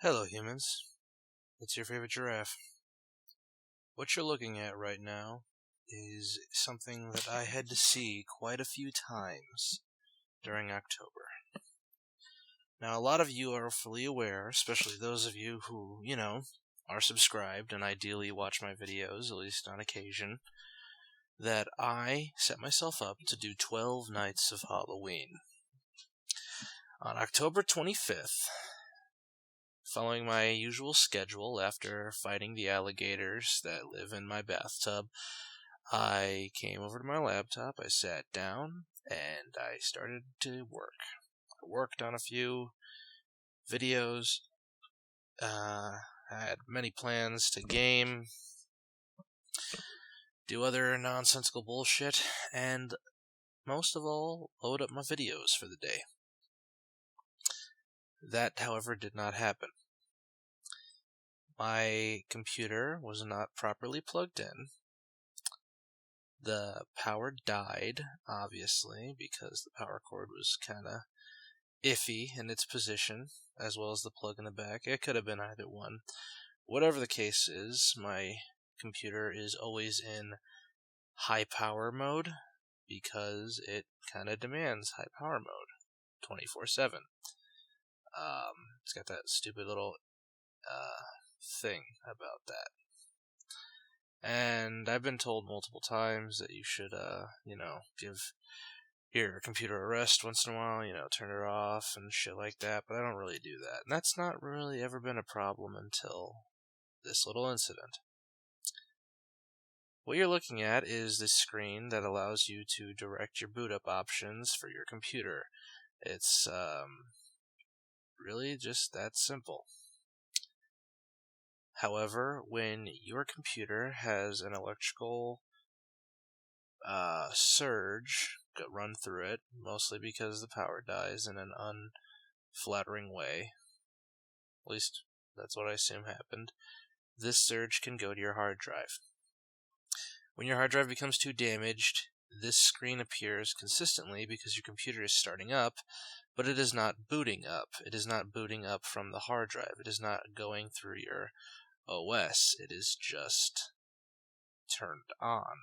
Hello humans, it's your favorite giraffe. What you're looking at right now is something that I had to see quite a few times during October. Now a lot of you are fully aware, especially those of you who, are subscribed and ideally watch my videos, at least on occasion, that I set myself up to do 12 nights of Halloween. On October 25th, following my usual schedule after fighting the alligators that live in my bathtub, I came over to my laptop, I sat down, and I started to work. I worked on a few videos, I had many plans to game, do other nonsensical bullshit, and most of all, load up my videos for the day. That, however, did not happen. My computer was not properly plugged in. The power died, obviously, because the power cord was kind of iffy in its position, as well as the plug in the back. It could have been either one. Whatever the case is, my computer is always in high power mode because it kind of demands high power mode 24/7. It's got that stupid little thing about that. And I've been told multiple times that you should, give your computer a rest once in a while, turn it off and shit like that, but I don't really do that. And that's not really ever been a problem until this little incident. What you're looking at is this screen that allows you to direct your boot up options for your computer. It's really just that simple. However, when your computer has an electrical surge run through it, mostly because the power dies in an unflattering way, at least that's what I assume happened, this surge can go to your hard drive. When your hard drive becomes too damaged, this screen appears consistently because your computer is starting up, but it is not booting up. It is not booting up from the hard drive. It is not going through your OS. It is just turned on.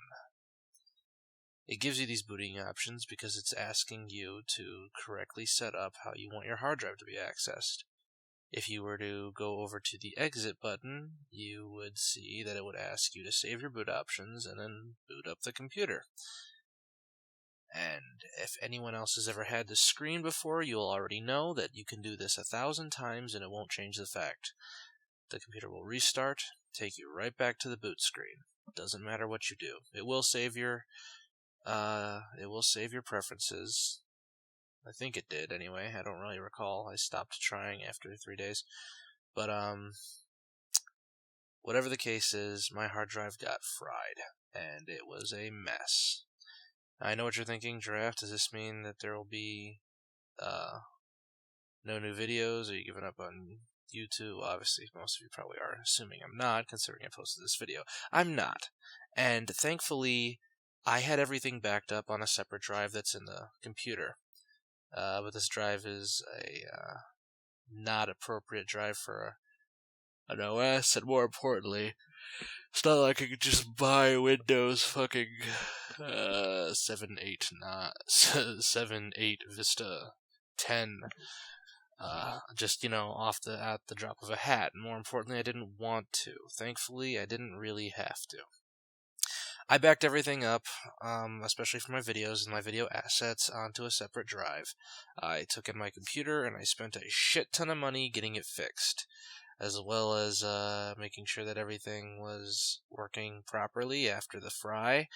It gives you these booting options because it's asking you to correctly set up how you want your hard drive to be accessed. If you were to go over to the exit button, you would see that it would ask you to save your boot options and then boot up the computer. And if anyone else has ever had this screen before, you'll already know that you can do this 1,000 times and it won't change the fact. The computer will restart, take you right back to the boot screen. It doesn't matter what you do. It will save your preferences. I think it did anyway. I don't really recall. I stopped trying after 3 days. But whatever the case is, my hard drive got fried, and it was a mess. I know what you're thinking, Giraffe. Does this mean that there will be no new videos? Are you giving up on YouTube? Obviously, most of you probably are assuming I'm not, considering I posted this video. I'm not. And thankfully, I had everything backed up on a separate drive that's in the computer. But this drive is a not appropriate drive for an OS, and more importantly, it's not like I could just buy Windows fucking 7.8 Vista 10 just at the drop of a hat. And more importantly, I didn't want to. Thankfully, I didn't really have to. I backed everything up, especially for my videos and my video assets, onto a separate drive. I took in my computer and I spent a shit ton of money getting it fixed, as well as making sure that everything was working properly after the fry,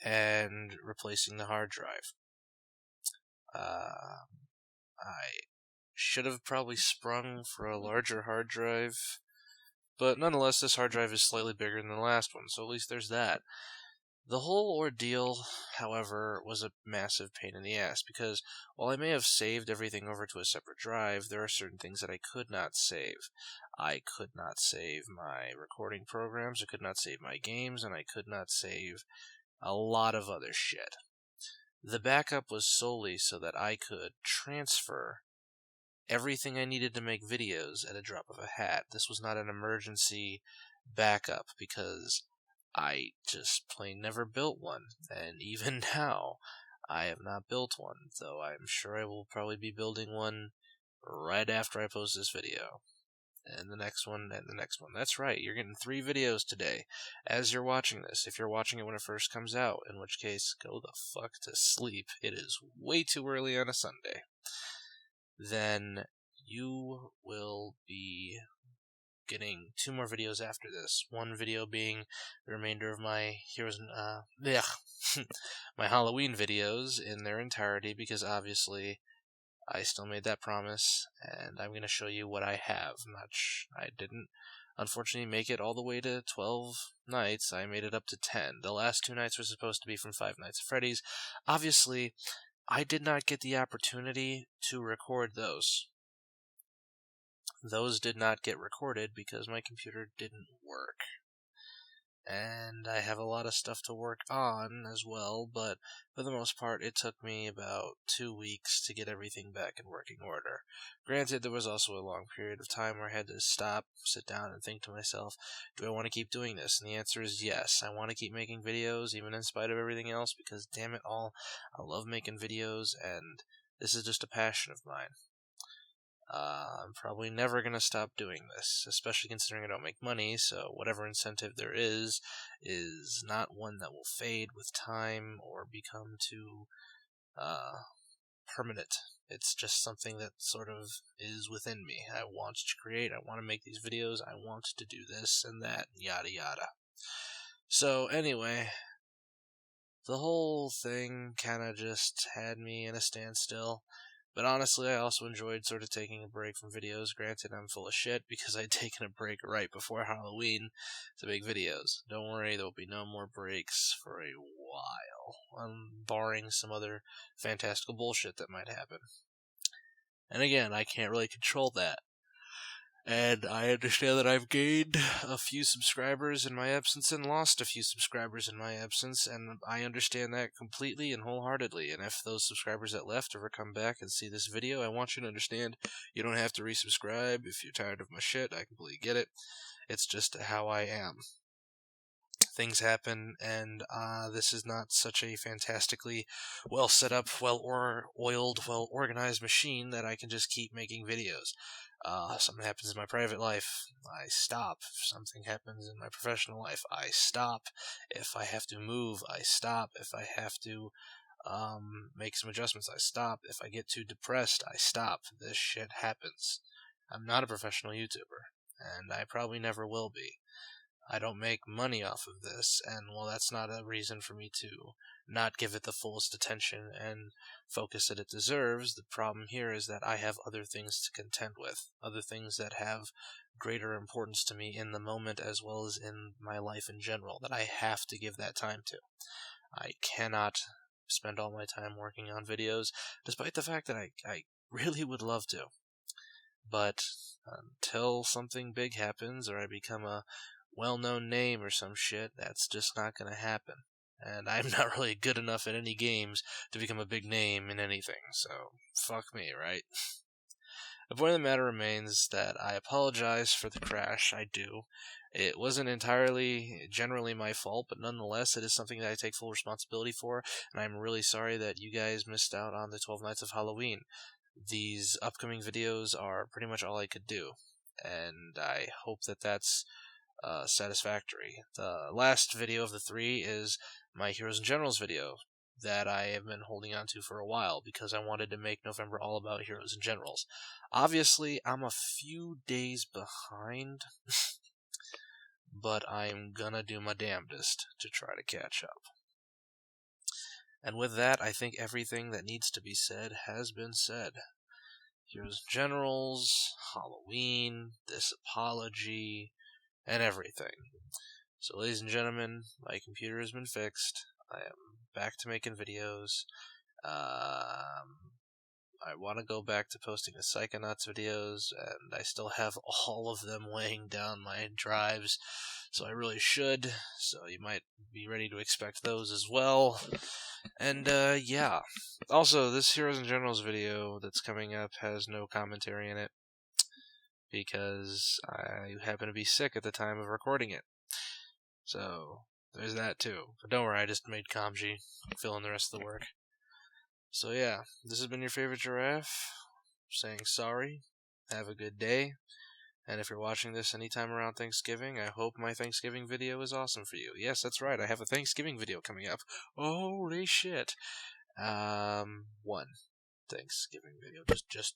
and replacing the hard drive. I should have probably sprung for a larger hard drive, but nonetheless, this hard drive is slightly bigger than the last one, so at least there's that. The whole ordeal, however, was a massive pain in the ass, because while I may have saved everything over to a separate drive, there are certain things that I could not save. I could not save my recording programs, I could not save my games, and I could not save a lot of other shit. The backup was solely so that I could transfer everything I needed to make videos at a drop of a hat. This was not an emergency backup because I just plain never built one, and even now I have not built one, though I'm sure I will probably be building one right after I post this video. And the next one, and the next one. That's right, you're getting 3 videos today as you're watching this. If you're watching it when it first comes out, in which case, go the fuck to sleep. It is way too early on a Sunday. Then you will be getting 2 more videos after this. One video being the remainder of my my Halloween videos in their entirety, because obviously I still made that promise, and I'm going to show you what I have. I didn't, unfortunately, make it all the way to 12 nights. I made it up to 10. The last 2 nights were supposed to be from Five Nights at Freddy's. Obviously, I did not get the opportunity to record those. Those did not get recorded because my computer didn't work. And I have a lot of stuff to work on as well, but for the most part, it took me about 2 weeks to get everything back in working order. Granted, there was also a long period of time where I had to stop, sit down, and think to myself, do I want to keep doing this? And the answer is yes. I want to keep making videos, even in spite of everything else, because damn it all, I love making videos, and this is just a passion of mine. I'm probably never going to stop doing this, especially considering I don't make money, so whatever incentive there is not one that will fade with time or become too permanent. It's just something that sort of is within me. I want to create, I want to make these videos, I want to do this and that, yada yada. So anyway, the whole thing kind of just had me in a standstill. But honestly, I also enjoyed sort of taking a break from videos. Granted, I'm full of shit because I'd taken a break right before Halloween to make videos. Don't worry, there will be no more breaks for a while, barring some other fantastical bullshit that might happen. And again, I can't really control that. And I understand that I've gained a few subscribers in my absence and lost a few subscribers in my absence, and I understand that completely and wholeheartedly. And if those subscribers that left ever come back and see this video, I want you to understand you don't have to resubscribe if you're tired of my shit. I completely get it. It's just how I am. Things happen, and this is not such a fantastically well set up, oiled, well organized machine that I can just keep making videos. Something happens in my private life, I stop. If something happens in my professional life, I stop. If I have to move, I stop. If I have to make some adjustments, I stop. If I get too depressed, I stop. This shit happens. I'm not a professional YouTuber, and I probably never will be. I don't make money off of this, and while that's not a reason for me to not give it the fullest attention and focus that it deserves, the problem here is that I have other things to contend with, other things that have greater importance to me in the moment as well as in my life in general, that I have to give that time to. I cannot spend all my time working on videos, despite the fact that I really would love to. But until something big happens or I become a well-known name or some shit, that's just not going to happen. And I'm not really good enough at any games to become a big name in anything, so fuck me, right? The point of the matter remains that I apologize for the crash, I do. It wasn't entirely generally my fault, but nonetheless, it is something that I take full responsibility for, and I'm really sorry that you guys missed out on the 12 Nights of Halloween. These upcoming videos are pretty much all I could do, and I hope that that's satisfactory. The last video of the 3 is my Heroes and Generals video that I have been holding on to for a while because I wanted to make November all about Heroes and Generals. Obviously, I'm a few days behind, but I'm gonna do my damnedest to try to catch up. And with that, I think everything that needs to be said has been said. Heroes and Generals, Halloween, this apology, and everything. So, ladies and gentlemen, my computer has been fixed. I am back to making videos. I want to go back to posting the Psychonauts videos, and I still have all of them weighing down my drives, so I really should. So you might be ready to expect those as well. And, yeah. Also, this Heroes and Generals video that's coming up has no commentary in it, because I happen to be sick at the time of recording it. So, there's that too. But don't worry, I just made Kamji fill in the rest of the work. So yeah, this has been your favorite giraffe, saying sorry, have a good day, and if you're watching this anytime around Thanksgiving, I hope my Thanksgiving video is awesome for you. Yes, that's right, I have a Thanksgiving video coming up. Holy shit. One Thanksgiving video, just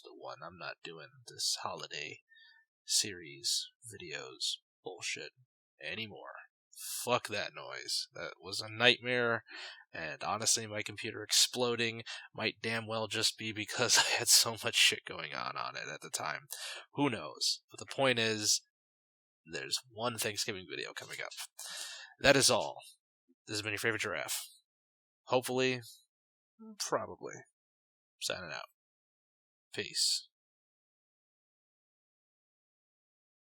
the one. I'm not doing this holiday series videos bullshit anymore. Fuck that noise. That was a nightmare, and honestly, my computer exploding might damn well just be because I had so much shit going on it at the time. Who knows? But the point is, there's one Thanksgiving video coming up. That is all. This has been your favorite giraffe. Hopefully, probably. Signing out. Peace.